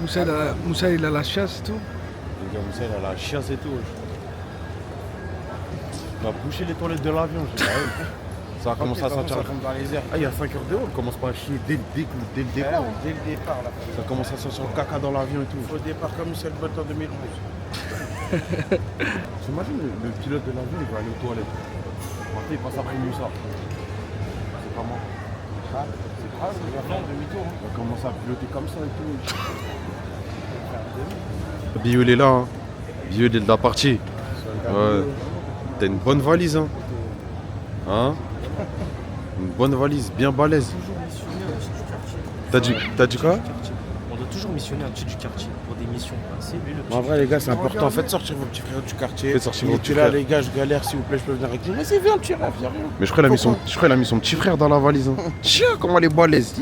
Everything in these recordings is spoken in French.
Moussa, il a la chasse et tout. Le gars, Moussa, il a la chiasse et tout. On a bouché les toilettes de l'avion. Ça a commencé à sentir comme dans les airs. Ah, il y a 5 heures de haut, on commence pas à chier dès le départ. Dès le départ, là. Ça commence à sentir le caca dans l'avion et tout. Au départ, comme Michel Bolt en 2011. T'imagines le pilote de l'avion, il va aller aux toilettes. Après, il passe après Moussa. C'est pas moi. Ah, c'est grave, il va faire demi-tour. Il va commencer à piloter comme ça et tout. Bio, il est là. Hein. Bio, il est de la partie. Ouais. T'as une bonne valise, hein. Hein? Une bonne valise, bien balèze. T'as dit quoi? On doit toujours missionner un petit du quartier pour des missions. C'est lui le petit. En vrai, les gars, c'est important. Faites sortir vos petits frères du quartier. Faites sortir vos petits là, frères. les gars, je galère, s'il vous plaît, je peux venir avec vous. Vas-y, viens, tu viens. Mais je crois qu'il a mis son petit frère dans la valise. Hein. Tiens, comment elle est balèze.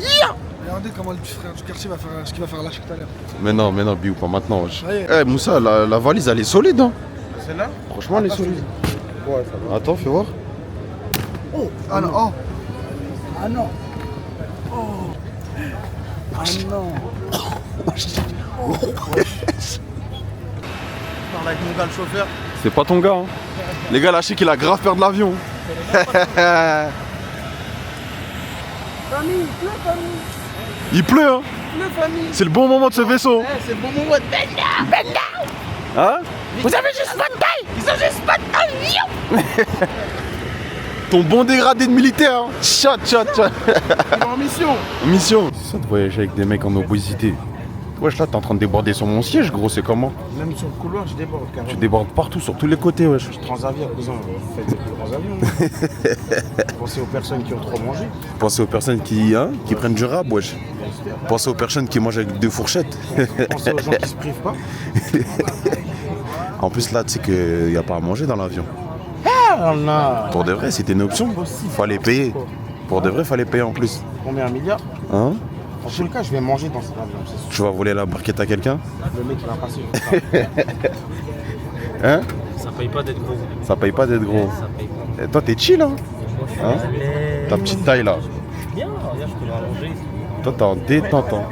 Regardez comment le petit frère du quartier va faire ce qu'il va faire lâcher tout à l'heure. Mais non, Biou, pas maintenant. Eh, Moussa, la valise, elle est solide. Hein. Celle-là? Franchement, elle est solide. Ouais, ça va. Attends, fais voir. Oh, ah non, oh. Ah non. Oh. Ah non. Je parle avec mon gars, le chauffeur. C'est pas ton gars. Hein. Les gars, lâchez qu'il a grave peur de l'avion. Famille, pleut, famille. Il pleut, hein. Pleut, famille. C'est le bon moment de ce vaisseau. C'est le bon moment de Ben down. Hein? Vous avez juste pas de taille. Ils ont juste pas de taille. Ton bon dégradé de militaire. Hein. Chat. Il est en mission. Mission. C'est ça de voyager avec des mecs en obésité. Wesh, là, t'es en train de déborder sur mon siège, gros, c'est comment? Même sur le couloir, je déborde carrément. Tu débordes partout, sur tous les côtés, wesh. Je transavia, cousin. Faites des plus grands avions. Pensez aux personnes qui ont trop mangé. Pensez aux personnes qui prennent du rab, wesh. Pensez aux personnes qui mangent avec 2 fourchettes. Pensez aux gens qui se privent pas. En plus, là, tu sais qu'il n'y a pas à manger dans l'avion. Ah là. Pour de vrai, c'était une option. Fallait payer. Pour de vrai, fallait payer en plus. Combien, 1 milliard? Hein? En tout cas, je vais manger dans cet avion, c'est sûr. Tu vas voler la barquette à quelqu'un? Le mec, il va passer. Hein? Ça paye pas d'être gros. Ça paye pas d'être gros. Ça paye pas. Et toi, t'es chill, hein? Hein? Ta petite taille, là. Bien, regarde, je peux m'allonger. Toi, t'es en détente, hein?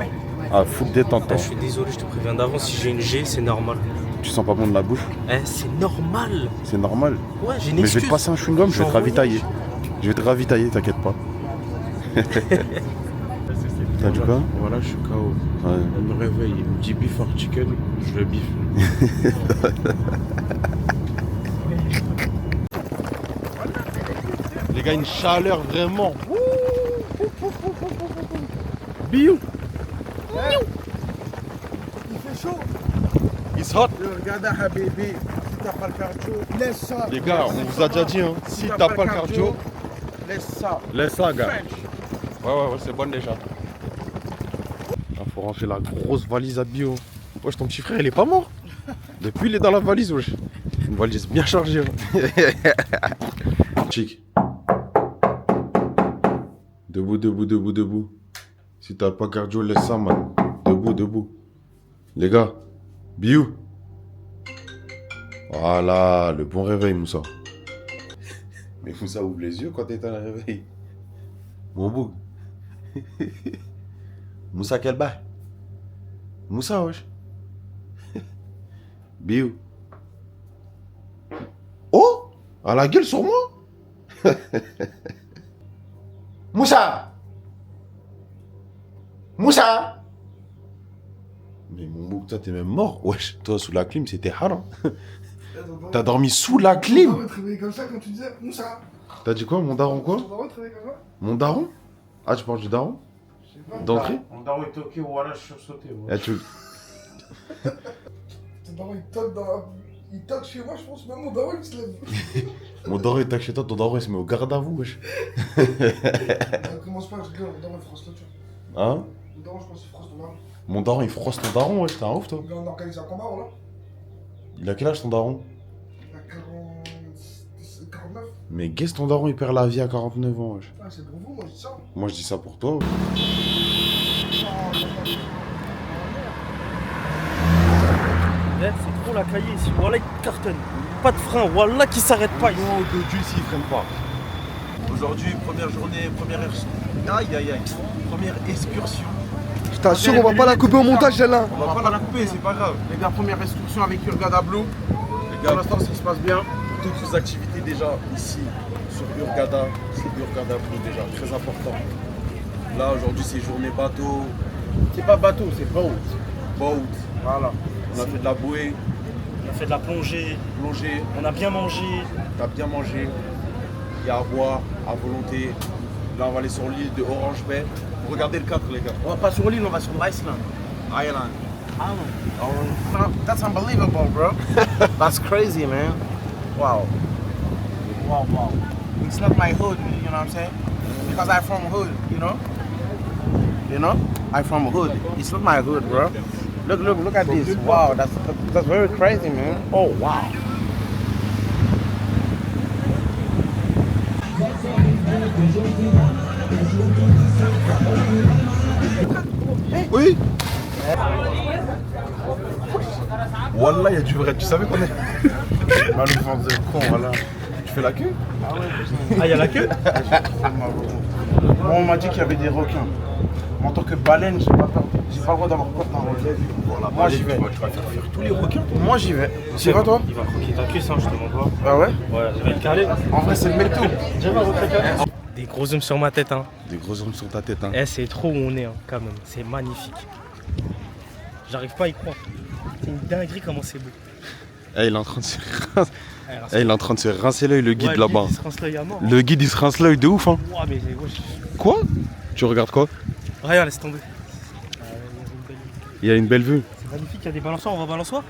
Ah, full détente, hein. Je suis désolé, je te préviens d'avance, si j'ai une G, c'est normal. Tu sens pas bon de la bouche? C'est normal. C'est normal. Ouais, j'ai une Mais excuse. je vais te passer un chewing-gum, je vais te ravitailler. Je vais te ravitailler, t'inquiète pas. T'as du quoi? Voilà, je suis KO. Ouais. On me réveille, il me dit beef or chicken, je le biffe. Les gars, une chaleur vraiment. Biou. Il fait chaud. It's hot. Regarde, Habibi, si t'as pas le cardio, laisse ça. Les gars, on vous a déjà dit, hein. Si t'as pas le cardio, laisse ça. laisse ça, gars. Ouais, c'est bon déjà. Ah, faut ranger la grosse valise à bio. Wesh, ton petit frère, il est pas mort. Depuis, il est dans la valise, wesh. Une valise bien chargée. Chic. Debout. Si t'as pas cardio, laisse ça, man. Debout. Les gars, Biou. Voilà, le bon réveil, Moussa. Mais Moussa ouvre les yeux quand t'es dans le réveil. Mon bouc. Moussa, quel bail? Moussa, wesh. Biou. Oh! À la gueule sur moi? Moussa! Mais mon bouc, toi, t'es même mort. Wesh, toi, sous la clim, c'était haram. T'as dormi sous la clim? On va te réveiller comme ça quand tu disais Moussa. T'as dit quoi, mon daron quoi? On va te réveiller comme ça. Mon daron? Ah, tu parles du daron? Je sais pas. D'entrée? On dort et toqué, voilà, je suis sursauté. Eh, tu... Ton daron il toque il toque chez moi, je pense même mon daron il se lève. Mon daron il tac chez toi, ton daron il se met au garde à vous, wesh. Commence pas, je rigole, mon daron il froisse l'autre. Hein? Mon daron je pense qu'il froisse ton daron. Mon daron il froisse ton daron, wesh, t'es un ouf toi. On organise un combat, voilà. Il a quel âge ton daron? Il a 49. Mais guess ton daron il perd la vie à 49 ans, wesh. Ah, c'est pour vous, moi je dis ça. Moi je dis ça pour toi. C'est trop la cahier ici. Wallah, il cartonne. Pas de frein. Wallah, qui s'arrête pas ici. Non, de Dieu s'il freine pas. Aujourd'hui, première journée, première excursion Je t'assure, on va pas la couper au montage, celle-là. On va pas la couper, c'est pas grave. Les gars, première instruction avec Hurghada Blue. Pour l'instant, ça se passe bien. Toutes vos activités déjà ici sur Hurghada, c'est Hurghada Blue déjà, très important. Là aujourd'hui c'est journée bateau, C'est pas bateau, c'est boat. boat, Voilà. on a fait de la bouée, On a fait de la plongée, plongée, on a bien mangé. t'as bien mangé, il y a à boire à volonté. Là on va aller sur l'île de Orange Bay. Regardez le cadre les gars. On va pas sur l'île, on va sur l'Iceland. Island. That's unbelievable, bro. That's crazy, man. Wow. Wow, wow. It's not my hood, you know what I'm saying? Because I'm from hood, you know? You know? I'm from hood. It's not my hood, bro. Look at this. Wow, that's very crazy, man. Oh, wow. Oui. Wallah, il y a du vrai. Tu savais qu'on est. Malheureusement, de con, voilà. Tu fais la queue? Ah, il y a la queue? Moi, on m'a dit qu'il y avait des requins. En tant que baleine, j'ai pas peur. J'ai pas le droit d'avoir peur d'un requin. Voilà, Moi, j'y vais. Tu vas faire fuir tous les requins. Moi, j'y vais. C'est quoi, toi? Il va croquer ta cuisse, hein, je te mens pas. Ah ouais? Ouais, je vais le caler. En vrai, c'est le métaux. Des gros zooms sur ma tête, hein. Des gros hommes sur ta tête, hein. Eh, c'est trop où on est, hein, quand même. C'est magnifique. J'arrive pas à y croire. C'est une dinguerie comment c'est beau. Eh, il est en train de se Eh, il est en train de se rincer l'œil, le guide Ouais, là-bas. Il se rince l'œil à mort. Le guide il se rince l'œil de ouf, hein. Ouah, mais ouais, Quoi? Tu regardes quoi? Regarde, laisse tomber. Il y a une belle vue. C'est magnifique, il y a des balançoires, on va balançoire.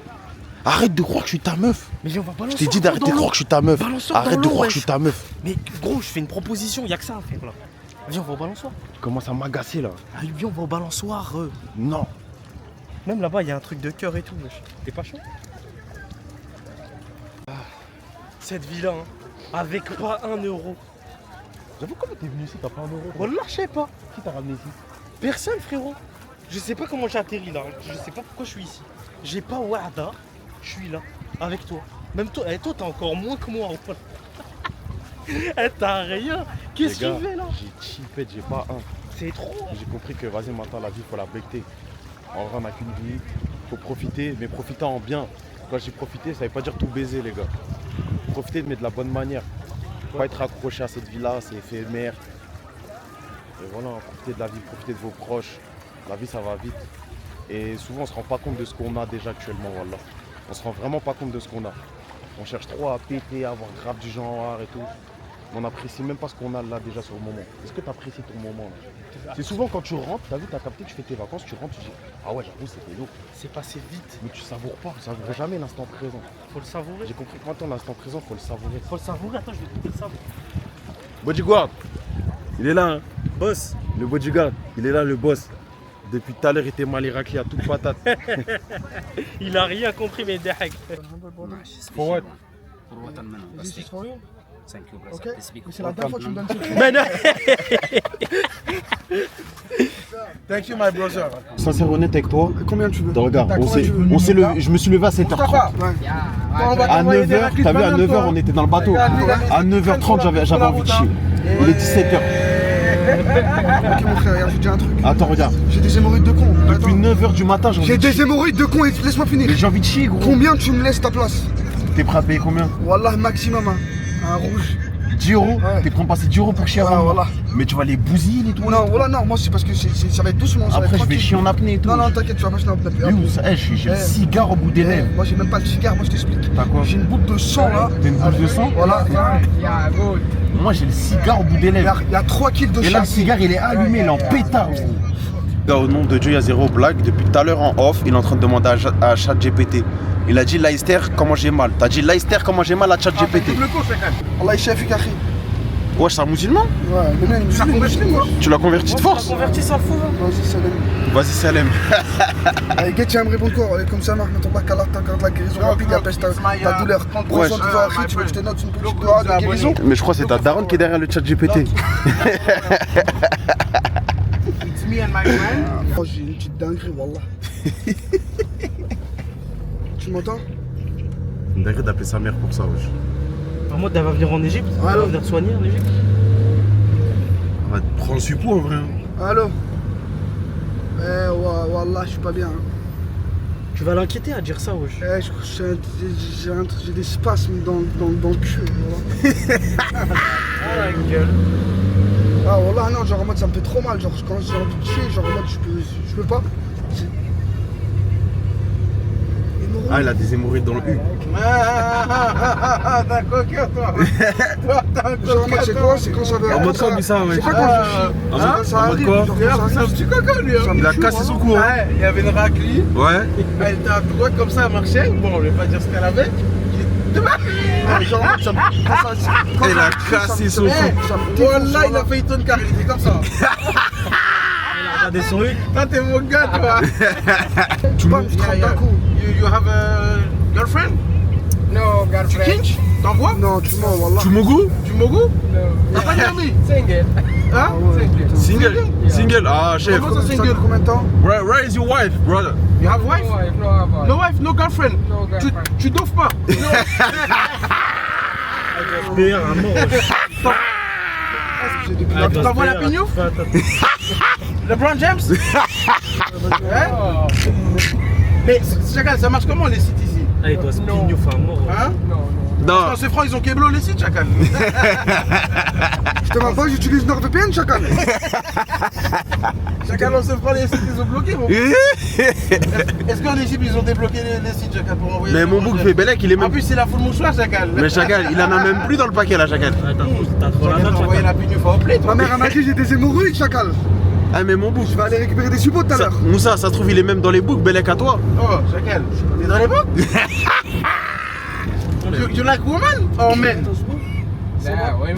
Arrête de croire que je suis ta meuf. Mais viens, on va Je balançoire. t'ai dit d'arrêter de croire que je suis ta meuf. Balançoire Arrête dans de l'eau, croire que je wesh. suis ta meuf. Mais gros, je fais une proposition, y a que ça à faire là. Viens, on va au balançoire. Tu commences à m'agacer là. Ah, viens, on va au balançoire. Non. Même là-bas, il y a un truc de cœur et tout, wesh. T'es pas chaud? Cette villa, hein, avec pas 1 euro. J'avoue, comment t'es venu ici? T'as pas un euro? Wallah, je sais pas. Qui t'a ramené ici? Personne, frérot. Je sais pas comment j'ai atterri là. Je sais pas pourquoi je suis ici. J'ai pas Wada. Je suis là, avec toi. Même toi, toi t'as encore moins que moi. Eh, t'as rien. Qu'est-ce que tu fais là? J'ai chippé, j'ai pas un. C'est trop. J'ai compris que vas-y, maintenant la vie, faut la becter. En vrai, on n'a qu'une vie. Faut profiter, mais profiter en bien. Quand j'ai profité, ça veut pas dire tout baiser, les gars. Profiter, mais de la bonne manière. Faut pas être accroché à cette vie-là, c'est éphémère. Et voilà, profitez de la vie, profitez de vos proches. La vie, ça va vite. Et souvent, on se rend pas compte de ce qu'on a déjà actuellement, voilà. On se rend vraiment pas compte de ce qu'on a. On cherche trop à péter, à avoir grave du genre et tout. On n'apprécie même pas ce qu'on a là déjà sur le moment. Est-ce que tu apprécies ton moment là? C'est souvent quand tu rentres, t'as vu, t'as capté, tu fais tes vacances, tu rentres, tu dis ah ouais, j'avoue, c'était lourd. C'est passé vite. Mais tu savoures pas, tu savoures jamais l'instant présent. Faut le savourer. J'ai compris que maintenant, l'instant présent, faut le savourer. Faut le savourer. Attends, je vais goûter le savourer. Bodyguard, il est là, hein. Boss. Le bodyguard, il est là, le boss. Depuis tout à l'heure, il était mal raclé à toute patate. Il a rien compris, mais dehak. For what? This is for you. Thank you, Ok. brother. Speak C'est la dernière fois que tu me donnes ce Mais non. Thank you, my brother. Sincère, honnête avec toi, Combien tu veux? regarde, T'as combien tu veux? je me suis levé à 7h30. Ouais. On va À t'envoyer des 9h, raclettes t'as vu, à maintenant, 9h, toi. on était dans le bateau. À 9h30, j'avais envie de chier. Il est 17h. Ok mon frère, regarde, j'ai dit un truc. Attends, regarde. J'ai des hémorroïdes de con. Depuis Attends. 9h du matin, j'ai envie J'ai de des chier. hémorroïdes de con, laisse-moi finir. Mais j'ai envie de chier, gros. Combien tu me laisses ta place? T'es prêt à payer combien? Wallah, maximum, hein. Un rouge. 10 euros? Ouais. T'es prêt à passer 10 euros pour chier Ouais, avant moi? voilà. Mais tu vas les bousiller et tout. Non, voilà, non, moi c'est parce que ça va être doucement. Ça va Après, être je vais tranquille. chier en apnée et tout. Non, non, t'inquiète, tu vas pas chier en apnée. Lui, où ça? Eh, j'ai le Eh. cigare au bout des lèvres. Moi j'ai même pas de cigare, moi je t'explique. T'as quoi? J'ai une boule de sang là. T'as une boule de sang? Voilà. Moi, j'ai le cigare au bout des lèvres. Il y a 3 kilos de Et là, le chasse. cigare, il est allumé, il est en pétard. Au nom de Dieu, il y a zéro blague. Depuis tout à l'heure en off, il est en train de demander à ChatGPT. Il a dit Leicester, comment j'ai mal. T'as dit Leicester, comment j'ai mal à ChatGPT. Allah Shafik Akhi. Wesh, c'est un musulman? Ouais, le mien il est musulman, moi. Tu l'as converti de force? Converti, ça le fout. Vas-y, salam. Vas-y, Salem. Allez, Guet, tu vas me répondre quoi? Allez, comme ça, marche, ton bac à l'art, t'accordes la guérison rapide, apaise ta douleur. Prends soin de toi, Akhi, tu veux que je te note une petite doigt de guérison? Mais je crois que c'est ta daronne qui est derrière le ChatGPT. It's me and my friend. Oh, j'ai une petite dinguerie, wallah. Tu m'entends? Une dinguerie d'appeler sa mère pour ça, wesh. En mode, elle va venir en Égypte. Elle Allô? va venir soigner en Égypte. On va te prendre le suppôt en vrai. Allô? Wallah, je suis pas bien. Hein. Tu vas l'inquiéter à dire ça, wesh. J'ai des spasmes dans le cul. Ah la gueule. Ah wallah, non, genre en mode ça me fait trop mal. Genre quand j'ai envie de tuer, genre en mode je peux pas. Ah, il a des hémorroïdes dans le cul. T'as coquin, toi. Toi, t'as un Genre en mode c'est quoi? C'est quand ça va. En mode quoi, ça, ouais. C'est pas quand je Hein? ça En mode arrive, quoi? genre, Regarde, quand c'est ça un arrive, petit coquin, lui. ça Hein. me Il a tue, cassé moi. son cou, hein. Ouais, il y avait une raclie. Ouais. Elle était à droite comme ça, elle marchait. Bon, je vais pas dire ce qu'elle avait. Genre en mode ça me. Quand Il a cassé son cou. Wallah, il a fait une tonne car il était comme ça. Regardez son huc. Toi, t'es mon gars, toi. Tu peux me frapper d'un coup. You have a girlfriend? No, Tu girlfriend. kinch? T'envoies? Non, tu mens, wallah. Tu Mougou? Du Mogo? No. T'as pas d'amis? Single. Hein? Single. Single. Ah, chef. Comment ça, Ça single? fait combien de temps? Where is your wife, brother? You have No wife? wife, no have wife. No wife, no girlfriend. No girlfriend. Tu doffes pas? Père, un mort, wesh. T'envoies la pignouf? LeBron James? Hein? Oh. Mais Chacal, ça marche comment les sites ici? Ah, il doit se pignouf à mort. Hein? No, no. Non. Parce que c'est franc, ils ont Keblo les sites, Chacal. Je te mens pas, j'utilise NordVPN, Chacal. Chacal, on se prend les sites, ils ont bloqué mon. Est-ce qu'en Égypte ils ont débloqué les sites, Chacal, pour envoyer Mais les mon LeBron bouc James? fait Bellec, il est En même. plus, c'est la full mouchoir, Chacal. Mais Chacal, il en a même plus dans le paquet là, Chacal. Ah, t'as trop la Chacal, note, envoyer Chacal. la pignouf au play, toi. Ma mère elle m'a dit j'ai des hémorroïdes, Chacal. Ah, mais mon bouc. Je vais aller récupérer des suppôts tout à Ça, l'heure. Moussa, ça se trouve, il est même dans les boucs, Bellec à toi. Oh, Chacal, t'es dans les boucs? You like woman or men? Yeah, women.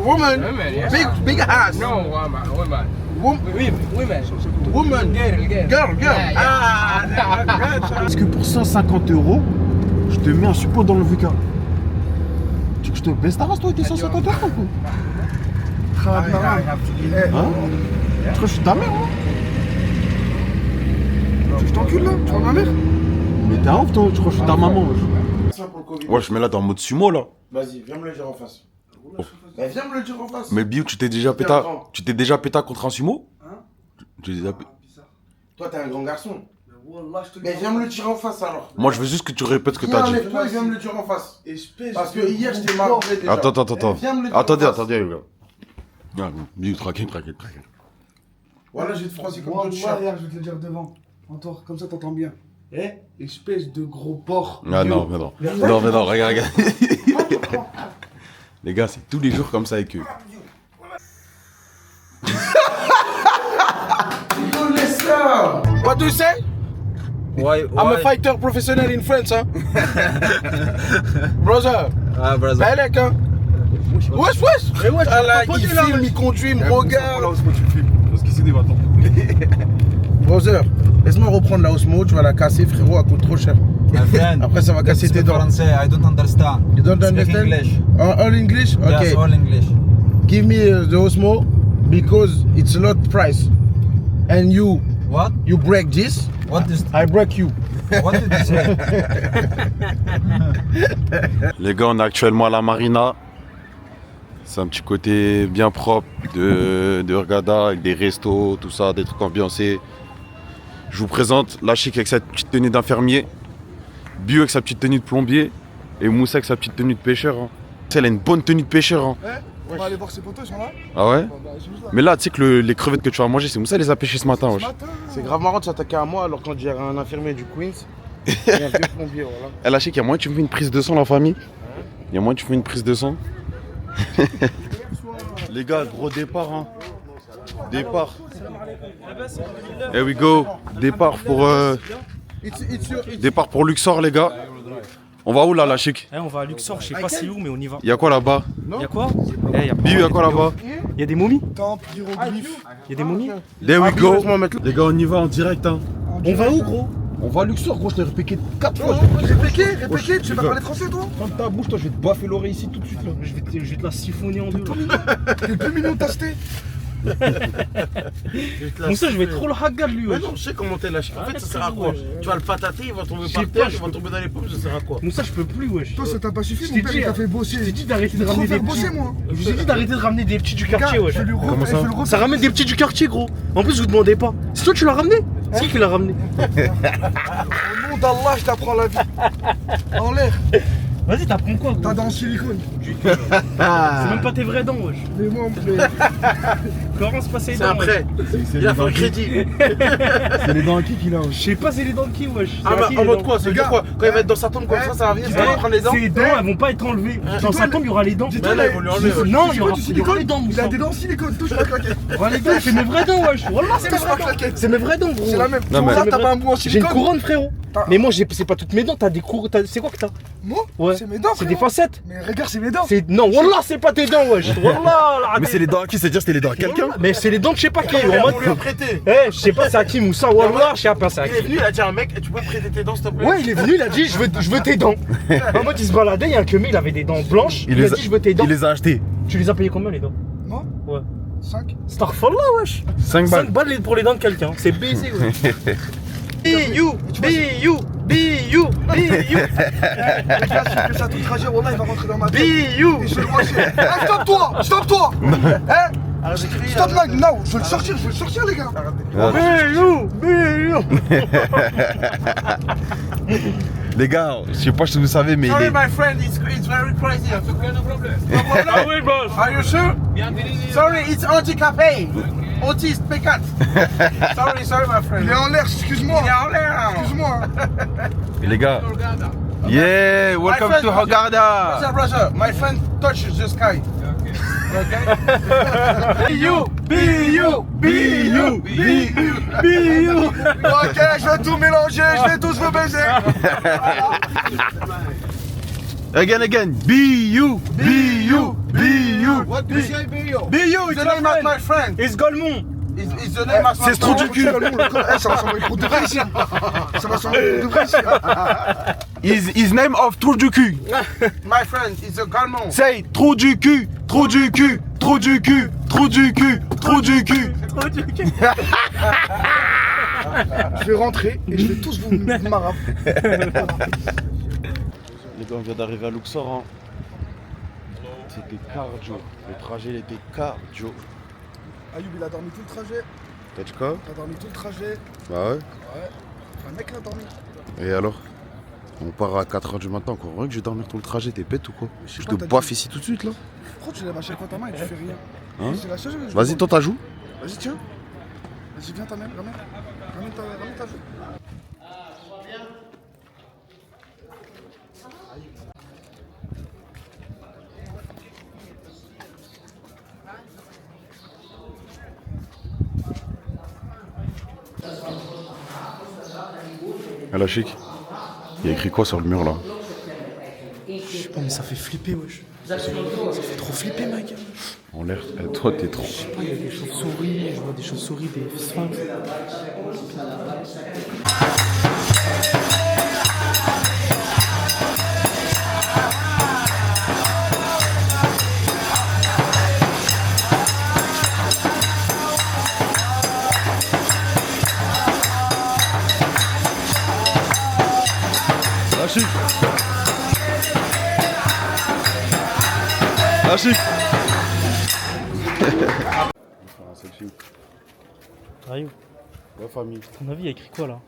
Woman? Women, yeah. Big ass. No, woman, woman. Woman. Women. Woman. Girl, girl. Girl. Yeah, Ah, Est-ce que pour 150 €, je te mets un suppôt dans le VK? Tu veux que je te baisse ta race, toi, tes 150 € ou quoi? Khalad Maram. Hein? Tu crois que je suis ta mère, moi? Je t'encule là, tu vois ma mère? Mais t'es un ouf, toi, tu crois que je suis ta maman, wesh. Ça pour le Covid. Ouais, je mets là, t'es en mode sumo, là. Vas-y, viens me le dire en face. Mais viens me le dire en face. Mais Biou, tu t'es déjà péta contre un sumo? Hein? Tu t'es déjà péta. Toi, t'es un grand garçon. Wallah, je te Mais viens me le dire en face alors. Moi, je veux juste que tu répètes ce que t'as dit. Enlève-toi et viens me le dire en face. Espèce Parce que de hier, je t'ai gros marqué déjà. Attends. Viens me le dire en Attendez, face. les gars. Ah, Biou, tranquille. Voilà, je vais te froisser comme Wallah, d'autres chats. regarde, je vais te le dire devant. Entends, comme ça t'entends bien. Espèce de gros porc. Ah non, mais non. Non, regarde. Les gars, c'est tous les jours comme ça avec eux. What do you say? Why? I'm a fighter professional in France, hein. Brother. Ah, brother. Balek, hein. Wesh. Ah là, il filme, il conduit, il me regarde. Parce qu'ici, des bâtons. Brother, laisse-moi reprendre la Osmo, tu vas la casser, frérot, elle coûte trop cher. My friend. Après, ça va casser tes Speak dents. Français, I don't understand. You don't Speak understand? English. All English? Okay. Yes, all English. Give me the Osmo because it's a lot price. And you What? break this, What is? I break you. What did you say? Les gars, on est actuellement à la marina. C'est un petit côté bien propre de Hurghada, avec des restos, tout ça, des trucs ambiancés. Je vous présente la chic avec sa petite tenue d'infirmier, Biou avec sa petite tenue de plombier et Moussa avec sa petite tenue de pêcheur. Hein. Tu sais, elle a une bonne tenue de pêcheur. Hein. On va aller voir ses potos, ils sont là. Ah ouais? Bah, ils sont juste là. Mais là, tu sais que les crevettes que tu vas manger, c'est Moussa les a pêchées ce matin. Wesh. C'est grave marrant de s'attaquer à moi alors quand j'ai un infirmier du Queens et un vieux plombier, voilà. Elle a chic, il y a moyen que tu me fais une prise de sang, la famille? Il y a moyen que tu me fais une prise de sang? Les gars, gros départ. Hein. Départ. Here we go. Départ pour Luxor, les gars. On va où là, la chic? On va à Luxor, je sais pas c'est où, mais on y va. Il y a quoi là-bas? Y'a quoi? Biou, il y a quoi là-bas? Y'a des momies? Temple, hiéroglyphe. Y'a des momies? There we go. laisse-moi mettre Les gars, on y va en direct. Hein. On va où, gros? On va à Luxor, gros. Je t'ai répété 4 fois. Répétez, tu sais pas parler français toi? Ferme ta bouche, toi. Je vais te baffer l'oreille ici tout de suite. Là. Je vais te la siphonner en deux. Là. Quel 2 millions t'as acheté? Moussa, je vais trop le hagar lui, Mais wesh. non, je sais comment t'es lâché. En fait, ça Arrête, sert à quoi? wesh. Tu vas le patater, il va tomber Je par sais terre, pas, il va tomber dans les pommes, ça sert à quoi? Moussa, je peux plus, wesh. Toi, ça t'a pas suffi, Je mon t'ai père, dit, il t'a fait bosser. Je t'ai dit d'arrêter de Trop ramener des faire bosser, petits. moi. Je t'ai dit d'arrêter de ramener des petits du quartier, wesh. Je vais lui Comment ça Ça ramène des petits du quartier, gros. En plus, vous demandez pas. C'est toi, tu l'as ramené? C'est qui l'a ramené? Au nom d'Allah, je t'apprends la vie. En l'air, Vas-y, t'apprends quoi, t'as gros? dans silicone. C'est même pas tes vraies dents, wesh. Mais moi, Comment se passer les C'est dents? un prêt. Il a fait le crédit. C'est les dents à qui qu'il a Je sais pas, c'est les dents de qui, wesh. Ah, C'est à bah, qui, en les mode dents? quoi? Ça veut dire quoi? Quand il va être dans sa tombe comme ça va venir, ça va prendre les dents. Ces dents, elles vont pas être enlevées. Dans sa tombe, il y aura les dents. Mais là, ils vont lui enlever. ouais. Non, il y aura du il y aura les silicone. dents, Il Moussa. a des dents silicone, touche la claquette. Il y aura les dents, c'est mes vraies dents, wesh. Wallah, c'est mes Touche la vraies dents. claquette. C'est mes vraies dents, gros. C'est la même. Non, mais- Là, t'as pas un bout en J'ai une silicone. couronne, frérot. T'as- Mais moi, c'est pas toutes mes dents, t'as des couronnes. C'est quoi que t'as? Moi, Ouais. c'est mes dents, C'est des frérot. facettes. Mais regarde, c'est mes dents. Non, wallah, c'est pas tes dents, wesh. Wallah, Mais c'est les dents à qui? C'est-à-dire c'était les dents à quelqu'un? Mais c'est les dents de je sais pas qui. On En mode. lui a prêté. Eh, je sais pas c'est à qui, Moussa. Wallah, je sais pas c'est à Il est qui. venu, il a dit à un mec, tu peux prêter tes dents s'il te plaît? Ouais, il est venu, il a dit je veux tes dents. En mode, il se baladait, il y a un queumé, il avait des dents blanches. Il a dit je veux tes dents. Il les a achetés. Tu les as payés combien les dents? Moi, Ouais. 5. Starfallah, wesh. 5 5 balles. balles pour les dents de quelqu'un. C'est baisé, wesh. Be you, be you, be you, be you, Et là, s'il fait ça tout le trajet, Wallah, il va rentrer dans ma be tête. you. Et je vais le rocher. Ah, stop-toi. Stop-toi. Hein. Stop, mec. Non, je veux le sortir, les gars. Be you, be you. Les gars, je sais pas si vous savez, mais il Sorry, est. my friend, it's very crazy. No problem. Ah oui, boss. Are you sure? Sorry, it's handicapé. Autiste, P4. Sorry, my friend. Il est en l'air, excuse-moi. Il est en l'air. Excuse-moi. Les gars. Yeah, welcome friend- to Hurghada. Brother, my friend touches the sky. Okay? Be you, be you, be you, be you. Ok, je vais tout mélanger, je vais tous vous baiser. Again. Be you, be you, be you. What do you say, Bio? Be you, It's it's the name of my my friend. It's Golemon. It's the name of my C'est trop friend. du cul. Ça va s'envoyer pour de vrai ici. Ça va s'envoyer pour de vrai ici. His name of trou du cul. My friend, it's a Galmon. Say trou du cul, trou du cul, trou du cul, trou du cul, trou du cul. Je vais rentrer et je vais tous vous marrer. Les gars, on vient d'arriver à Luxor. Hein. C'était cardio. Le trajet, il était cardio. Ayoub, il a dormi tout le trajet. T'as dit quoi? Il a dormi tout le trajet. Bah ouais. Un mec, il a dormi. Et alors? On part à 4h du matin, encore vrai que je vais dormir tout le trajet, t'es bête ou quoi? Je sais Je pas, te t'as boiffe dit- ici tout de suite là. Pourquoi tu lèves à chaque fois ta main et tu fais rien? Hein? C'est la seule chose que je Vas-y, demande. toi t'as joué. Vas-y, tiens. Vas-y, viens, ramène ta joue. Ah la chic. Il y a écrit quoi sur le mur là? Je sais pas, mais ça fait flipper, wesh. Ça fait trop flipper, mec. En l'air, toi t'es trop. Il y a des chauves-souris, je vois des chauves-souris, des sphinx. La chic. La chic. On va faire un selfie. Aïe, La famille. ton avis, il y a écrit quoi là?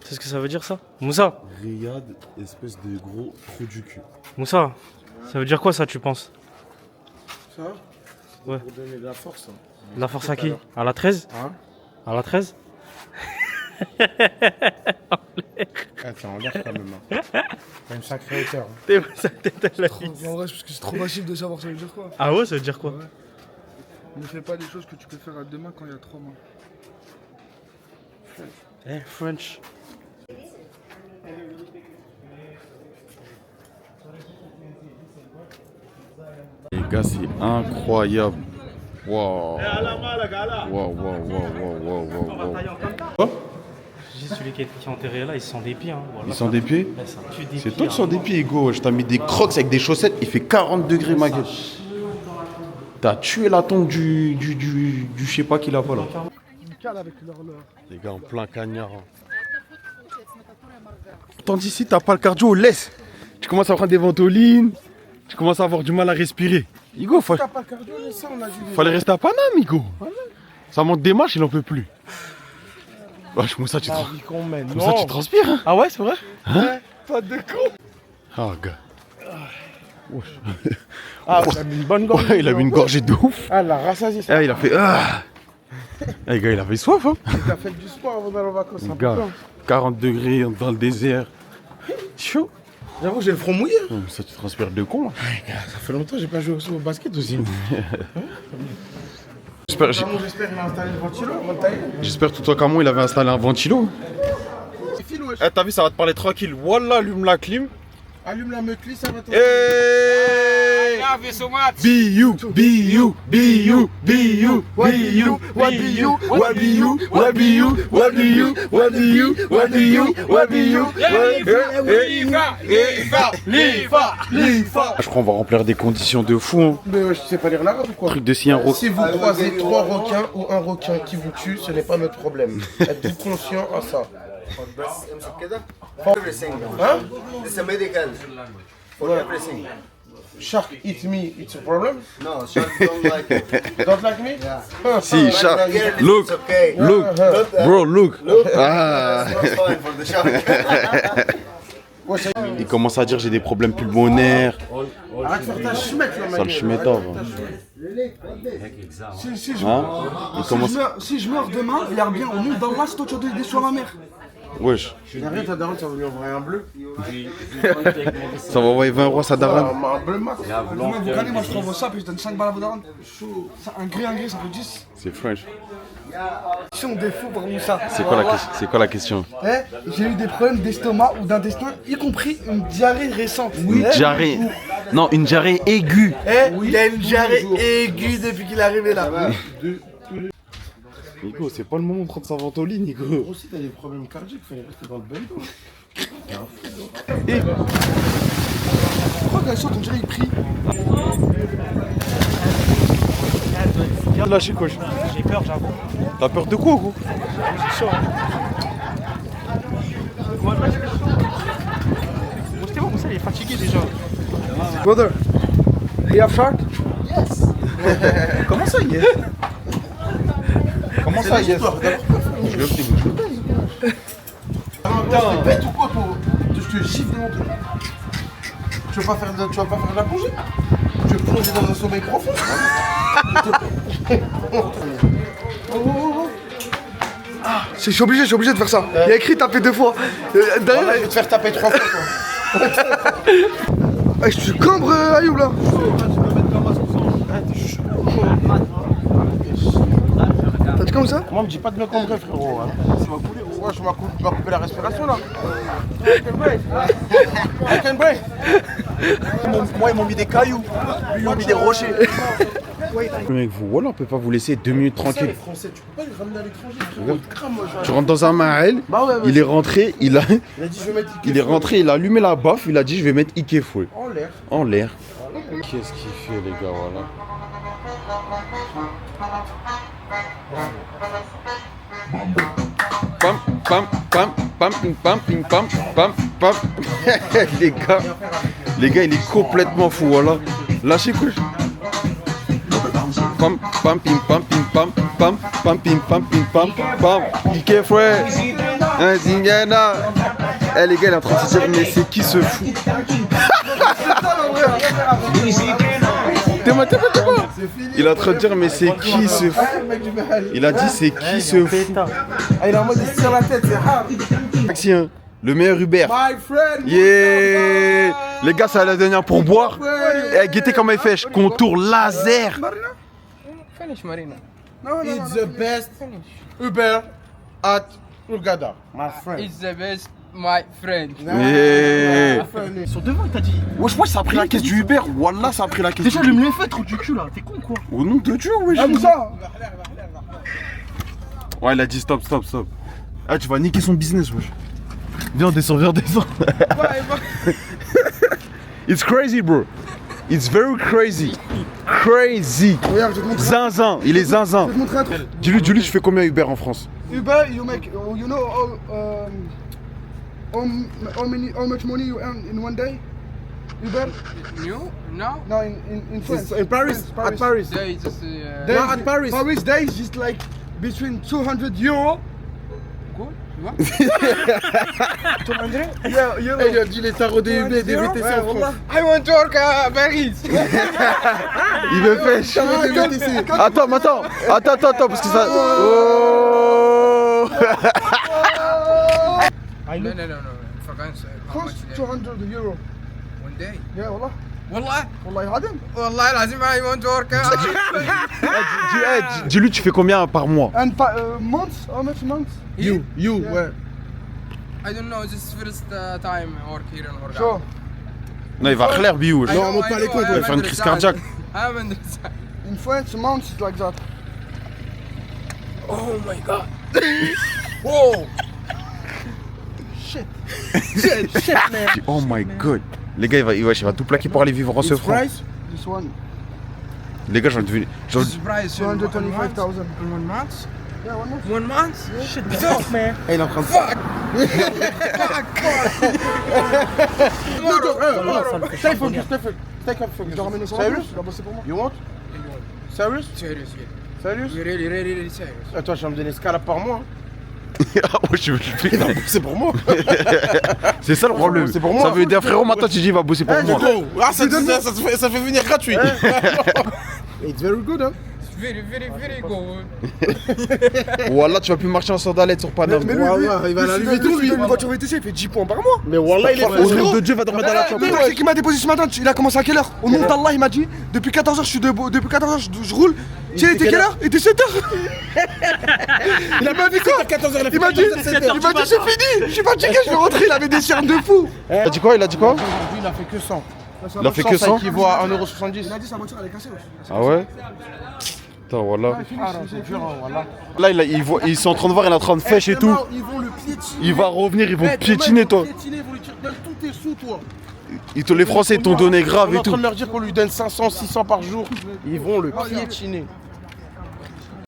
C'est ce que ça veut dire ça? Moussa, Riyad, espèce de gros trou du cul. Moussa, ça veut dire quoi ça, tu penses? Ça? Ouais. Pour donner de la force. De la force à qui? À la 13? Hein? À la 13? Ah, t'es en l'air quand même. T'as une sacrée hauteur. T'es sa tête à la En vrai, parce que c'est trop facile de savoir ça veut dire quoi. Ah ouais, ça veut dire quoi? Ne fais pas les choses que tu peux faire à deux mains quand il y a trois mains. Eh, French. Les gars, c'est incroyable. Waouh. Waouh. Quoi? J'ai celui qui est enterré là, il sent des pieds. Hein. Voilà. Ils sont des pieds? Ouais, ça pue des C'est pieds, toi qui sens hein. des pieds, Ego. Je t'ai mis des crocs avec des chaussettes, il fait 40 degrés, ma gueule. T'as tué la tombe du je sais pas qui là-bas là. Avec leur... Les gars en plein cagnard. Tandis ici, t'as pas le cardio, laisse. Tu commences à prendre des ventolines. Tu commences à avoir du mal à respirer. Igo, T'as pas le cardio, ça on a dit. fallait rester à Paname, Igo. Ça monte des marches, il en peut plus. Wesh, Moussa, tu, La vie qu'on mène. Moussa, tu transpires, hein? Ah ouais, c'est vrai? Hein? Pas de con. Ah, gars. Ah, il a mis une bonne gorgée. Ouais, il a mis une gorgée de ouf. Ah, la rassasié ça. Eh, il a fait. Ah. Eh, les gars, il avait soif, hein? T'as fait du sport avant d'aller en vacances. Les gars, 40 degrés dans le désert. Chaud. J'avoue, j'ai le front mouillé. Ça, tu transpires de con, là. Ça fait longtemps que j'ai pas joué au basket aussi. J'espère, J'espère qu'il a installé le ventilo. j'espère tout toi Camon, il avait installé un ventilo. C'est fil, wesh. Eh, t'as vu, ça va te parler tranquille. Wallah, allume la clim. Allume la meukli, ça va te. Hey! Love you so much. Be you, be you, be you, be you, be you, What be you? What be you? What be you? What be you? What be you? What be you? What be you? Je crois qu'on va remplir des conditions de fou, hein. Mais wesh, tu sais pas lire l'arabe ou quoi? Truc de si un Si vous croisez 3 requins ou un requin qui vous tue, ce n'est pas notre problème. Êtes-vous conscient à ça? Hein? It's a medical for everything. Shark eat me, it's a problem? No, sharks don't like it. Don't like me? Si, chat. Girl, Look, it's okay. look, bro, look. Ah. It's not fine for the shark. Il commence à dire j'ai des problèmes pulmonaires. Arrête de faire ta schmette là, Ça le schmettov. Hein? Il commence. Si je meurs demain, il y a bien, au nom d'Allah, c'est toi qui as donné des soins à ma mère. Wesh. J'arrive, ta daronne, ça va lui envoyer un bleu. Ça va envoyer 20 euros à sa daronne. Un bleu max. Vous gagnez, moi je t'envoie ça, puis je donne 5 balles à vos darons. Un gré, ça fait 10. C'est French. Si on défaut pour Moussa. C'est quoi la question? J'ai eu des problèmes d'estomac ou d'intestin, y compris une diarrhée récente. Une diarrhée. Non, une diarrhée aiguë. Il y a une diarrhée aiguë depuis qu'il est arrivé là. Nico, c'est pas le moment de prendre sa ventoline, Nico. Aussi, t'as des problèmes cardiaques, fallait rester dans le bendo. Pourquoi quand il saute, on dirait qu'il prie? Lâchez quoi? J'ai peur, j'avoue. T'as peur de quoi, gros? C'est chaud. Moi, c'était bon, ça, il est fatigué déjà. Brother, you have shark? Yes. Comment ça, yes? Comment ça, yes? Je le fais. T'es bête ou quoi, toi? Je te gifle devant toi. Tu vas pas faire de la plongée? Tu veux plonger dans un sommeil profond? Je suis obligé de faire ça. Il y a écrit taper 2 fois. Derrière, je vais te faire taper 3 fois, toi. Je te cambre, Ayoub, là. T'as dit comme ça? Moi, me dis pas de me cambrer, frérot. Hein. Ça va couler. Ouais, je m'as coupé la respiration là. I can breathe. Moi, ils m'ont mis des cailloux. Ils m'ont mis des rochers. Mec, vous, voilà, on peut pas vous laisser 2 minutes Les tranquille. Français, tu peux pas les ramener à l'étranger, frérot. Crame, moi, Tu rentres dans un mahel, Bah ouais, il est rentré, il Il a dit, je vais mettre est rentré, il a allumé la baffe, il a dit je vais mettre Ikefoué en l'air. en l'air. Qu'est-ce qu'il fait, les gars, voilà. Pam, pam, pam, pam, pim, pam, pim, pam, pam, pam. Les gars, il est complètement fou, voilà. Lâchez couche. Pam, pam, pim, pam, pim, pam, pam, pam, pim, pam, pim, pam, pam. Ikefoué. Un zingana. Eh, les gars, il est en train de se dire, mais c'est qui ce fou? Il est en train de dire, mais c'est qui ce fou? Il a dit, c'est qui ce fou? Ah, il est en mode, il se tire la tête, c'est hard. Taxi, hein. Le meilleur Uber. My friend. Yeah. Les gars, ça la dernière pour boire. Eh, guettez comme il fait. Contour laser. Finish, Marina. It's the best Uber at Hurghada. My friend. It's the best, my friend. Yeah. Ils sont devant, il t'a dit. Wesh, ça a pris la caisse du Uber. Wallah, ça a pris la caisse Déjà, du le me fait trop du cul là. T'es con quoi? Au nom de Dieu, wesh. Ah, Moussa. Ouais, il a dit stop. Ah, tu vas niquer son business, wesh. Viens, descends. It's crazy, bro. It's very crazy. Crazy. Regarde, je vais te montrer. Zinzin, il est zinzin. Je vais te montrer un truc. Dis-lui, tu fais combien Uber en France? Uber, you make, you know, how much money you earn in one day? Uber? You? No? No, in France. In Paris? France, At Paris. They just Days- No, at Paris. Paris days just like between 200 euro. good. What? Yeah, euro. Il a dit les tarots des UB, des VTC Ouais, en France. wallah. I want to work at Paris. Il me fait Attends, parce que ça. Oh No. For guns, how France, much? 200 euro. One day. Yeah, wallah. والله Wallah, Adam. والله العظيم I want to work. Dis-lui, tu fais combien par mois? And months? How much months? You, Yeah. ouais. I don't know. This is first time I work here in Hurghada. Sure. Non, il va clair, Biou. I Il know, monte I pas les know, comptes, I ouais. va faire une crise cardiaque. I understand. In France, months is like that. Oh my god. Whoa. Oh my god. Les gars, il va tout plaquer pour aller vivre en ce franc. Price? This one, Les gars, j'en ai devenu. This price in 225,000. in 1 month. Yeah, 1 month. 1 month? Shit, fuck, man. Eh, il est en train de Fuck. Stay focused, stay focused. Stay focused. Je dois ramener son Serious? plus, il a bossé pour moi. You want? Serious? Serious, yeah. Serious? You're really serious. Attends, je vais me donner ce cas-là par mois. Ah ouais, Il va bosser pour moi. C'est ça le problème. C'est pour moi. Ça veut dire, frérot, maintenant tu dis, il va bosser pour moi. Ah, ça fait venir gratuit. It's very good, hein. It's very good. Wallah, tu vas plus marcher en sandalettes sur Paname. Mais lui, Wallah, il va à la Louis Vuitton, lui. Une voiture VTC, il fait 10 points par mois. Mais Wallah, il est Au nom de Dieu, va dormir dans la chambre. Le taxi qui m'a déposé ce matin, il a commencé à quelle heure? Au nom d'Allah, il m'a dit, depuis 14h, je suis debout, depuis 14h, je roule. Tu sais, il était quelle heure? Il était 7h. Il a pas vu quoi? 14h, Il m'a dit, c'est fini. Je suis fatigué, je vais rentrer, il avait des cernes de fou. Il a dit quoi? Aujourd'hui, il a fait que 100. Il a fait que 100. Qui vaut à 1,70€. Il a dit sa voiture, elle est cassée aussi. Ah ouais? Putain, voilà. Ah non, c'est dur, hein, Wallah. Là, ils sont en train de voir, il est en train de fêcher et tout. Ils vont le piétiner. Il va revenir, ils vont Eh, piétiner, toi. Ils vont le piétiner, ils vont lui dire, donne tous tes sous, toi. Les Français ils t'ont donné grave On est et en train tout. de leur dire qu'on lui donne 500, 600 par jour. Ils vont le piétiner.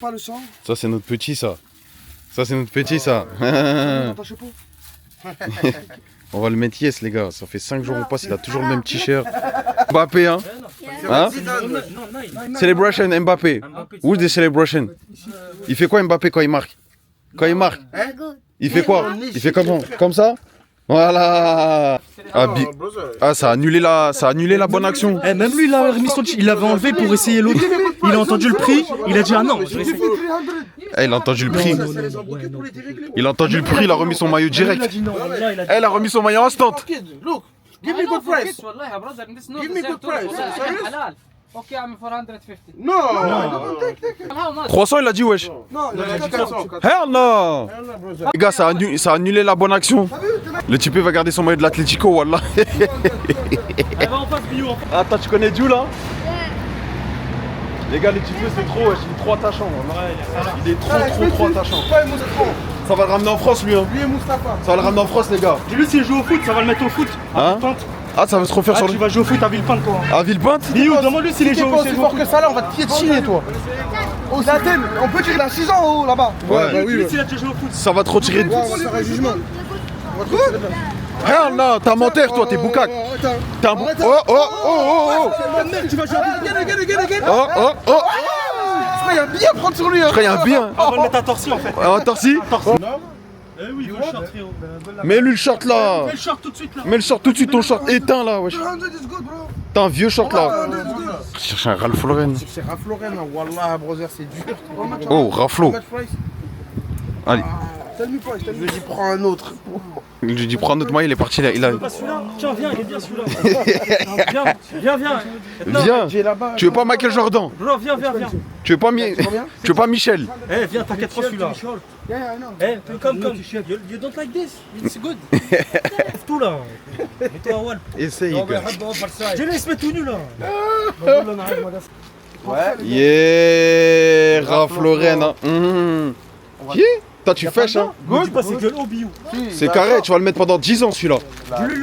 Pas le sang, Ça, c'est notre petit, ça. Ça, c'est notre petit, ça. dans ta chapeau. On va le mettre yes, les gars. Ça fait 5 jours on passe, il a toujours le même t-shirt. Mbappé, hein? Hein? Celebration Mbappé. Who's the celebration? Il fait quoi Mbappé quand il marque? Quand il marque? Il fait quoi? Il fait comment? Comme ça? Voilà. Ah, ça a annulé la bonne action. Eh, même lui, il a remis son il l'avait enlevé pour essayer l'autre. Il a entendu le prix, il a dit ah non. Je vais essayer. Eh, il a entendu le prix. Il a entendu le prix, il a remis son maillot Il a direct. dit non, là, il a dit. Eh, il a remis son maillot instant. Look, give me good price. Give me good price. Okay, I'm 450. Non. How much? 300, il a dit wesh. Non, il Il a a dit dit 400. Hell no. Les gars, ça a annulé la bonne action. Le type va garder son maillot de l'Atlético, wallah. Elle va en face, Bio. Attends, tu connais Dieu là? Les gars, les types, c'est trop, wesh. Il est trop attachant. Il est trop attachant. Ça va le ramener en France, lui. Hein. Lui et Mustapha. Ça va le ramener en France, les gars. Dis-lui s'il joue au foot, ça va le mettre au foot. À Hein? Villepinte. Ah, ça va se refaire Ah, sur tu le. vas jouer au foot à Villepinte, toi. À Villepinte? Bio, demande-lui s'il est T'es joué pas au aussi foot. fort que ça là, on va te piétiner, toi. Oh, il a tel, on peut dire il a 6 ans oh, là-bas. Ouais, Dis-lui s'il a déjà joué au foot. Ça va te retirer. On va faire un jugement. Hell no, t'es un menteur, toi, t'es boucaque. T'es un bou. Oh, oh, oh, oh, Tu vas jouer à oh. Oh, oh, oh. Je crois qu'il y a un billet à prendre sur lui. Hein. Frère, il y a un bien. On va le mettre à torsi en fait. Un torsi. Eh oui, il veut le short, frérot. Mets-lui le short là. Mets le short tout de suite là. Mets le short tout de suite, ton short éteint là, wesh. 200 is good, bro. T'as un vieux short là. 200 is good. Je cherche un Ralph Lauren. C'est Ralph Lauren, hein. Wallah, brother, c'est dur. Oh, Raflo. Match price. Allez. Tell me price, tell Je me. lui dis, prends un autre. Je lui dis, prends un autre maillot, il est parti là. Il a. Pas celui-là. Tiens, viens, il est bien celui-là. Viens. Viens. J'ai là-bas. Tu veux pas Michael Jordan? Bro, viens. Tu veux pas Tu veux pas Michel? Eh, viens, t'inquiète pas celui-là. Yeah, yeah, I know. Eh, come. You don't like this? It's good. Tout là. Mets-toi à Wal. Essaye, gars. Dis-le, il se met tout nu là. Yeah, Ralph Lauren. Hein. Qui? Toi, tu fêches, hein? Ne dis pas c'est que l'Obiou. C'est carré, tu vas le mettre pendant 10 ans celui-là.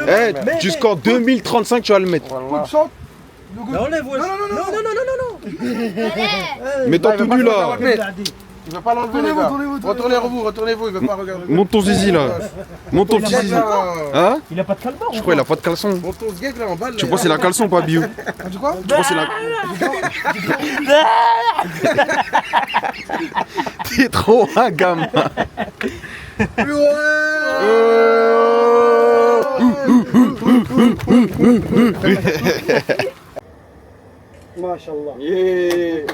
Eh, jusqu'en 2035, tu vas le mettre. Good shot. Mais enlève, wesh. Non. Mets-toi tout nu là. Il veut pas l'enlever, les gars. Retournez-vous, il veut pas regarder. Monte ton zizi là. Monte ton petit zizi. Hein? Il a pas de calbar. Je crois qu'il a pas de caleçon. Monte ton sgeg là en bas. Tu crois que c'est la caleçon pas Biou? Tu quoi? Tu crois que c'est la... T'es trop un gamin. Machallah. Yeah.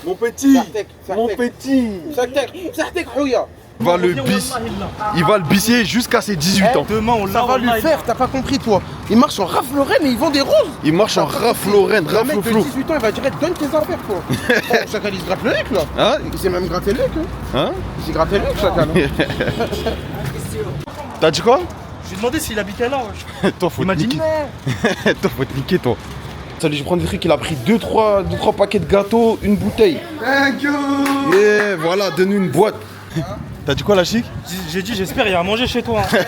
Mon petit. Mon petit. Il va le bisser jusqu'à ses 18 ans. Demain, on Ça va lui faire, t'as pas compris toi. Il marche en Ralph Lauren et il vend des roses. Il marche en Ralph Lauren, Le Ralph mec de Lauren. 18 ans, il va direct donne tes affaires quoi. Oh, Chacal il se gratte le mec là. Hein? Il s'est même gratté le mec. Hein? Il s'est gratté le mec Chacal. T'as dit quoi? Je lui ai demandé s'il habitait là, wesh. Toi faut Il m'a te dit niquer. non. Toi faut te niquer toi. Salut, je prends des trucs, il a pris 2-3 paquets de gâteaux, une bouteille. Thank you. Et voilà, donne-nous une boîte. T'as dit quoi la chic? J'ai dit, j'espère, il y a à manger chez toi. Hein.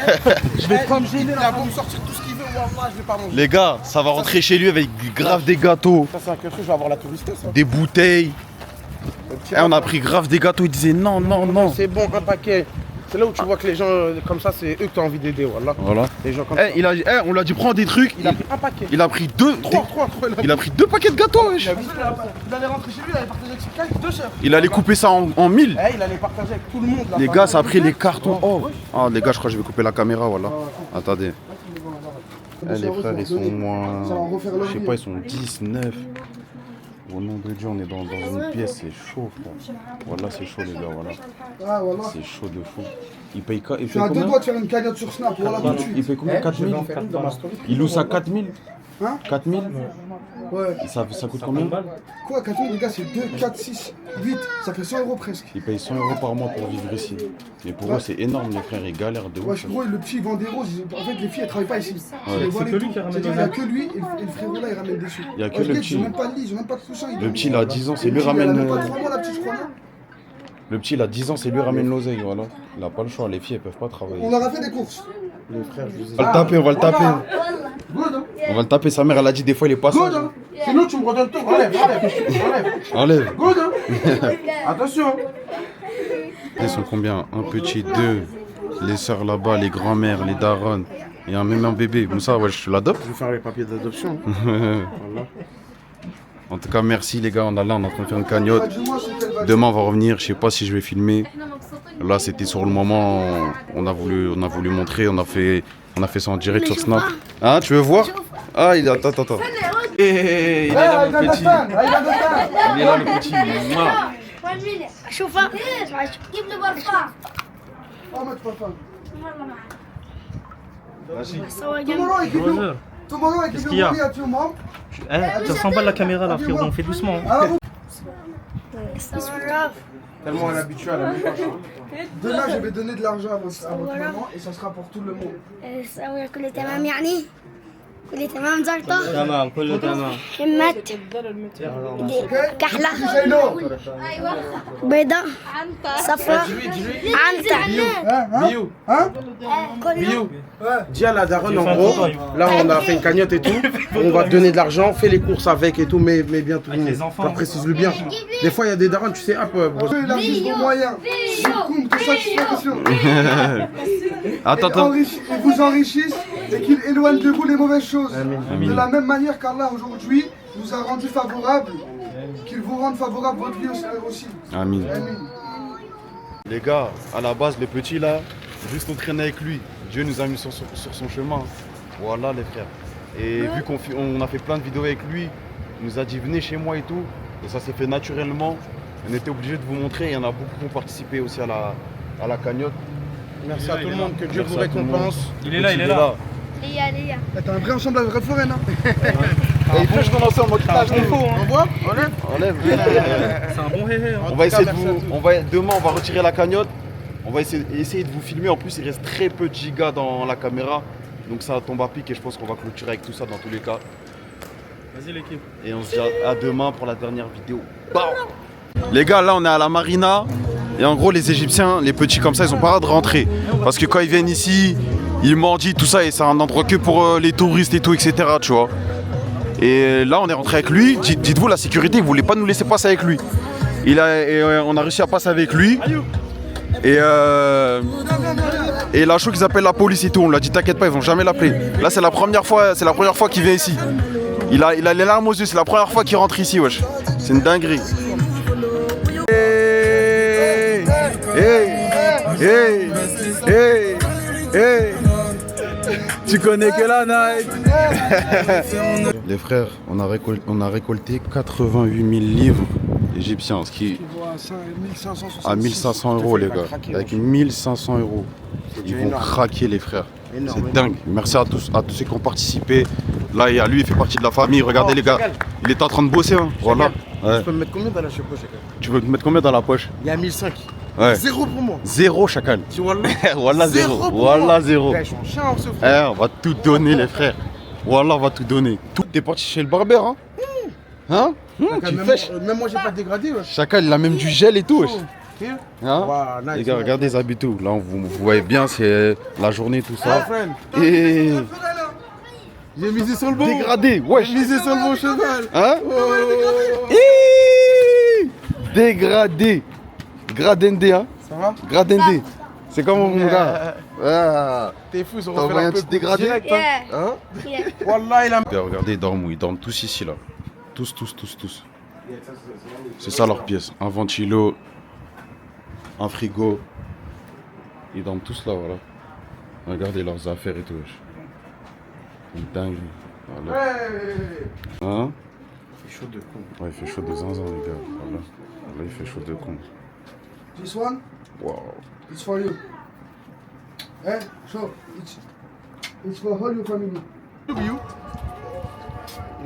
Je vais comme j'ai dit, il va me sortir tout ce qu'il veut. Wallah, je vais pas manger. Les gars, ça va rentrer chez lui avec grave des gâteaux, Ça c'est un truc, je vais avoir la touristesse. Hein. des bouteilles. Et on a pris grave des gâteaux, il disait non, non, non. C'est bon, un paquet. C'est là où tu vois que les gens comme ça, c'est eux que t'as envie d'aider. Wallah. Voilà. Les gens comme ça. On l'a dit prends des trucs. Il a pris un paquet. Il a pris deux. Trois. Il a pris 2 paquets de gâteaux, wesh. Il allait rentrer chez lui, il allait partager avec ses clients, 2 chefs. Il allait couper ça en 1000. Il allait partager avec tout le monde. la Les famille. gars, ça a pris les cartons. Oh. Ah, les gars, je crois que je vais couper la caméra, voilà. Attendez. Les frères, ils sont moins. Ça va refaire leur Je sais vie. pas, ils sont 10, 9. Au nom de Dieu, on est dans une pièce, c'est chaud, frère. Voilà, c'est chaud, les gars, voilà. Ah, voilà. C'est chaud de fou. Il paye, Je suis à 2 combien? doigts de faire une cagnotte sur Snap, voilà tout de Il suite. paye combien? 4000? Il loue ça 4000? Hein? 4000? Ouais. Ça coûte combien? Quoi, 4000 les gars, c'est 2, 4, 6, 8. Ça fait 100 € presque. Ils payent 100 € par mois pour vivre ici. Mais pour eux, c'est énorme, les frères, ils galèrent de Wesh, ouf. gros, le petit il vend des roses. En fait, les filles elles travaillent pas ici. Ouais. Les voiles et que lui tout. qui ramène C'est-à-dire, les il y a gens. que lui et le frérot là il ramène des sous. Il y a que Wesh, le les petit. Ils ont même pas de lit, ils ont même pas de coussin. Le petit, il a 10 ans, c'est lui Le petit, ramène. Elle a même pas 3 mois la petite, je crois. Non Le petit, il a 10 ans, c'est lui ramène l'oseille, voilà. Il a pas le choix, les filles, elles peuvent pas travailler. On leur a fait des courses. Les frères, je vous ai On va le taper, on va le taper. Good, hein? On va le taper, sa mère, elle a dit des fois, il est pas Good, sage. hein? Sinon, tu me redonnes tout. Enlève. Enlève. Good, hein? Attention. Ils sont combien? Un petit, 2. Les sœurs là-bas, les grands-mères, les darons. Il y a même un bébé. Moussa, ouais, je l'adopte. Je vais faire les papiers d'adoption. En tout cas, merci les gars, on est là, on est en train de faire une cagnotte. Demain, on va revenir, je sais pas si je vais filmer. Là, c'était sur le moment, on a voulu montrer, on a fait ça en direct sur Snap. Hein, tu veux voir? Ah, il attends. Il est là, le petit. Il est là, le petit. Mouah. شوفها جيب لي برفان Oh, mec, papa. سوا جنب Tomorrow, I give you. Brother. Tomorrow, I give qu'il y a you money at your mom. Eh, ça s'emballe la caméra là, frérot, on fait doucement. Hein. Alors, صورة Tellement elle est habituée à la même chose. demain, je vais donner de l'argent à votre maman et ça sera pour tout le monde. سوي كله تمام يعني كله تمام زرطة تمام كله تمام. همت كحلة You say no. بيضة صفراء عنتع Biou, كله dis à la daronne en gros, là on a fait une cagnotte et tout, on va te donner de l'argent, fais les courses avec et tout, mais bien tout le Avec monde. les enfants. Enfin, précise-le bien. Des fois il y a des darons, tu sais, hop, bro. Eux, élargissent vos moyens. Succombe de satisfaction. Attends. Et vous enrichissent et qu'ils éloignent de vous les mauvaises choses. De la même manière qu'Allah aujourd'hui nous a rendu favorables, qu'il vous rende favorable votre vie aussi. Amin. Amin. Les gars, à la base, le petit là, juste on traînait avec lui. Dieu nous a mis sur son chemin. Voilà les frères. Et vu qu'on a fait plein de vidéos avec lui, il nous a dit venez chez moi et tout. Et ça s'est fait naturellement. On était obligé de vous montrer. Il y en a beaucoup qui ont participé aussi à la cagnotte. Merci à tout le monde, que Dieu Merci vous à tout le monde. récompense. Il est là, il est là. ليا ليا T'as un vrai ensemble avec Red Foreign, hein? Et il faut que je commence en mode C'est un bon faux, hein. On voit? Enlève. C'est un bon héhé. Hein. On va essayer de merci vous. à tous. Demain, on va retirer la cagnotte. On va essayer de vous filmer. En plus, il reste très peu de gigas dans la caméra. Donc ça tombe à pic et je pense qu'on va clôturer avec tout ça dans tous les cas. Vas-y l'équipe. Et on se dit à demain pour la dernière vidéo. Bam. Les gars, là on est à la marina. Et en gros, les Égyptiens, les petits comme ça, ils ont pas le droit de rentrer. Parce que quand ils viennent ici, ils mendient, tout ça. Et c'est un endroit que pour les touristes et tout, etc. Tu vois. Et là, on est rentré avec lui. Dites-vous, la sécurité, il voulait pas nous laisser passer avec lui. On a réussi à passer avec lui. Et là, chaud qu'ils appellent la police et tout. On lui a dit t'inquiète pas, ils vont jamais l'appeler. Là, c'est la première fois qu'il vient ici. Il a les larmes aux yeux, c'est la première fois qu'il rentre ici, wesh. C'est une dinguerie. Hey, hey, hey, hey, hey. Tu connais que la night. Les frères, on a récolté 88 000 livres égyptiens, ce qui à 1500 euros, les gars. Avec 1500 euros, ils vont craquer, les frères. C'est dingue. Merci à tous ceux qui ont participé. Là, il y a lui, il fait partie de la famille. Regardez, les gars, il est en train de bosser. Hein. Voilà. Ouais. Je peux me mettre combien dans la poche? Tu veux te mettre combien dans la poche? Il y a 1005. Ouais. Zéro pour moi. Zéro, chacal. Tu vois là? Voilà, zéro. Voilà, zéro. On va tout donner, les frères. Voilà, on va tout donner. T'es parti chez le barbeur, hein? Hein? Même moi, j'ai pas dégradé. Ouais. Chacal, il a même du gel et tout. Wesh. Hein? Wow, nice, les gars, regardez les habits tout. Là, vous voyez bien, c'est la journée, tout ça. Et j'ai misé sur le bon. dégradé, ouais. J'ai misé sur le bon cheval. Hein? Dégradé. Gradendé, hein? Ça va? Gradendé. C'est comment mon gars? Ah. T'es fou, ça T'as envoyé un petit dégradé? direct, Yeah. Hein? Yeah. Wallah, il a. Regardez, ils dorment tous ici, là. Tous. C'est ça leur pièce. Un ventilo, un frigo. Ils dorment tous là, voilà. Regardez leurs affaires et tout. Une dingue. Voilà. Hein? Il fait chaud de con. Ouais, il fait chaud de zinzin, les gars. Voilà. Là, il fait chaud de con. This one, Wow. it's for you. Eh, show. It's for all your family. Il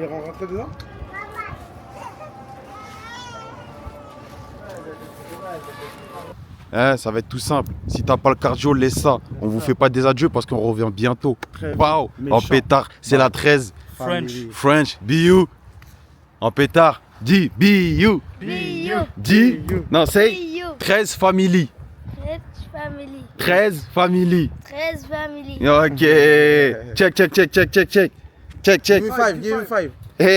est rentré dedans? Ça va être tout simple. Si t'as pas le cardio, laisse ça. On vous fait pas des adieux parce qu'on revient bientôt. Waouh. En pétard, c'est la 13. French, be en pétard, dis be you. Dis, non, c'est 13 family. 13 family. 13 family. Ok. Check. Give me five. Hey.